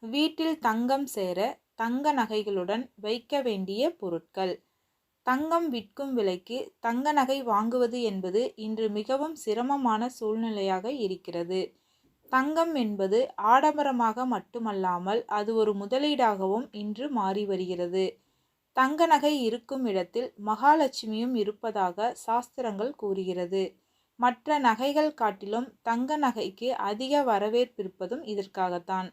வீட்டில் தங்கம் சேர தங்க நகைகளுடன் வைக்க வேண்டிய பொருட்கள். தங்கம் விற்கும் விலைக்கு தங்க நகை வாங்குவது என்பது இன்று மிகவும் சிரமமான சூழ்நிலையாக இருக்கிறது. தங்கம் என்பது ஆடம்பரமாக மட்டுமல்லாமல் அது ஒரு முதலீடாகவும் இன்று மாறி வருகிறது. தங்க நகை இருக்கும் இடத்தில் மகாலட்சுமியும் இருப்பதாக சாஸ்திரங்கள் கூறுகிறது. மற்ற நகைகள் காட்டிலும் தங்க நகைக்கு அதிக வரவேற்பிருப்பதும் இதற்காகத்தான்.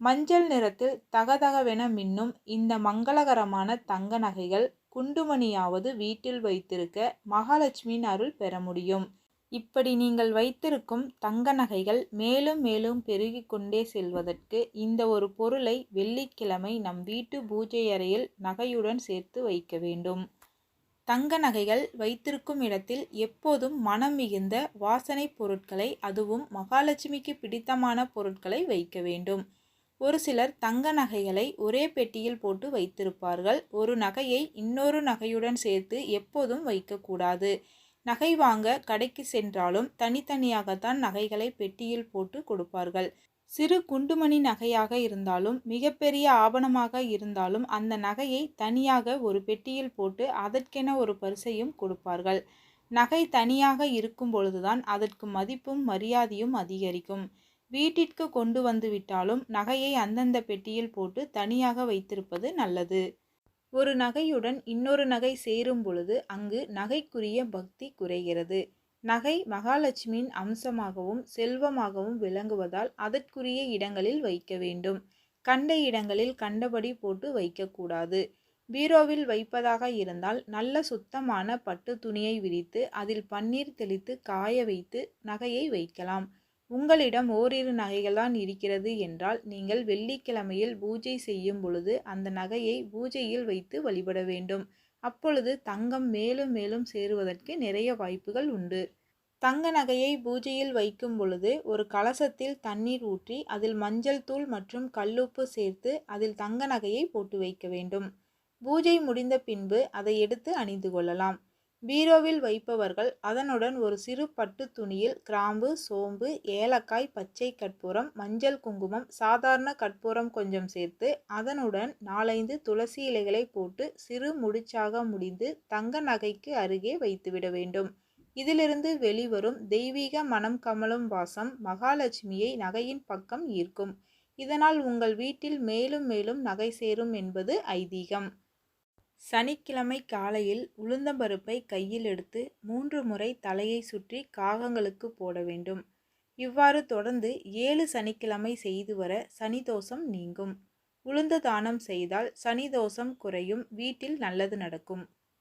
மஞ்சள் நிறத்தில் தகதகவென மின்னும் இந்த மங்களகரமான தங்க நகைகள் குண்டுமணியாவது வீட்டில் வைத்திருக்க மகாலட்சுமியின் அருள் பெற முடியும். இப்படி நீங்கள் வைத்திருக்கும் தங்க நகைகள் மேலும் மேலும் பெருகி கொண்டே செல்வதற்கு இந்த ஒரு பொருளை வெள்ளிக்கிழமை நம் வீட்டு பூஜை அறையில் நகையுடன் சேர்த்து வைக்க வேண்டும். தங்க நகைகள் வைத்திருக்கும் இடத்தில் எப்போதும் மனம் மிகுந்த வாசனை பொருட்களை, அதுவும் மகாலட்சுமிக்கு பிடித்தமான பொருட்களை வைக்க வேண்டும். ஒரு சிலர் தங்க நகைகளை ஒரே பெட்டியில் போட்டு வைத்திருப்பார்கள். ஒரு நகையை இன்னொரு நகையுடன் சேர்த்து எப்போதும் வைக்கக்கூடாது. நகை வாங்க கடைக்கு சென்றாலும் தனித்தனியாகத்தான் நகைகளை பெட்டியில் போட்டு கொடுப்பார்கள். சிறு குண்டுமணி நகையாக இருந்தாலும் மிகப்பெரிய ஆபணமாக இருந்தாலும் அந்த நகையை தனியாக ஒரு பெட்டியில் போட்டு அதற்கென ஒரு பரிசையும் கொடுப்பார்கள். நகை தனியாக இருக்கும் பொழுதுதான் அதற்கு மதிப்பும் மரியாதையும் அதிகரிக்கும். வீட்டிற்கு கொண்டு வந்து விட்டாலும் நகையை அந்தந்த பெட்டியில் போட்டு தனியாக வைத்திருப்பது நல்லது. ஒரு நகையுடன் இன்னொரு நகை சேரும் பொழுது அங்கு நகைக்குரிய பக்தி குறைகிறது. நகை மகாலட்சுமியின் அம்சமாகவும் செல்வமாகவும் விளங்குவதால் அதற்குரிய இடங்களில் வைக்க வேண்டும். கண்ட இடங்களில் கண்டபடி போட்டு வைக்கக்கூடாது. பீரோவில் வைப்பதாக இருந்தால் நல்ல சுத்தமான பட்டு துணியை விரித்து அதில் பன்னீர் தெளித்து காய வைத்து நகையை வைக்கலாம். உங்களிடம் ஓரிரு நகைகள்தான் இருக்கிறது என்றால் நீங்கள் வெள்ளிக்கிழமையில் பூஜை செய்யும் பொழுது அந்த நகையை பூஜையில் வைத்து வழிபட வேண்டும். அப்பொழுது தங்கம் மேலும் மேலும் சேருவதற்கு நிறைய வாய்ப்புகள் உண்டு. தங்க நகையை பூஜையில் வைக்கும் பொழுது ஒரு கலசத்தில் தண்ணீர் ஊற்றி அதில் மஞ்சள் தூள் மற்றும் கல்லுப்பு சேர்த்து அதில் தங்க நகையை போட்டு வைக்க வேண்டும். பூஜை முடிந்த பின்பு அதை எடுத்து அணிந்து கொள்ளலாம். பீரோவில் வைப்பவர்கள் அதனுடன் ஒரு சிறு பட்டு துணியில் கிராம்பு, சோம்பு, ஏலக்காய், பச்சை கற்பூரம், மஞ்சள் குங்குமம், சாதாரண கற்பூரம் கொஞ்சம் சேர்த்து அதனுடன் 4-5 துளசி இலைகளை போட்டு சிறு முடிச்சாக முடிந்து தங்க நகைக்கு அருகே வைத்துவிட வேண்டும். இதிலிருந்து வெளிவரும் தெய்வீக மனம் கமழும் வாசம் மகாலட்சுமியை நகையின் பக்கம் ஈர்க்கும். இதனால் உங்கள் வீட்டில் மேலும் மேலும் நகை சேரும் என்பது ஐதீகம். சனிக்கிழமை காலையில் உளுந்தம்பருப்பை கையில் எடுத்து 3 முறை தலையை சுற்றி காகங்களுக்கு போட வேண்டும். இவ்வாறு தொடர்ந்து 7 சனிக்கிழமை செய்து வர சனிதோஷம் நீங்கும். உளுந்து தானம் செய்தால் சனிதோஷம் குறையும், வீட்டில் நல்லது நடக்கும்.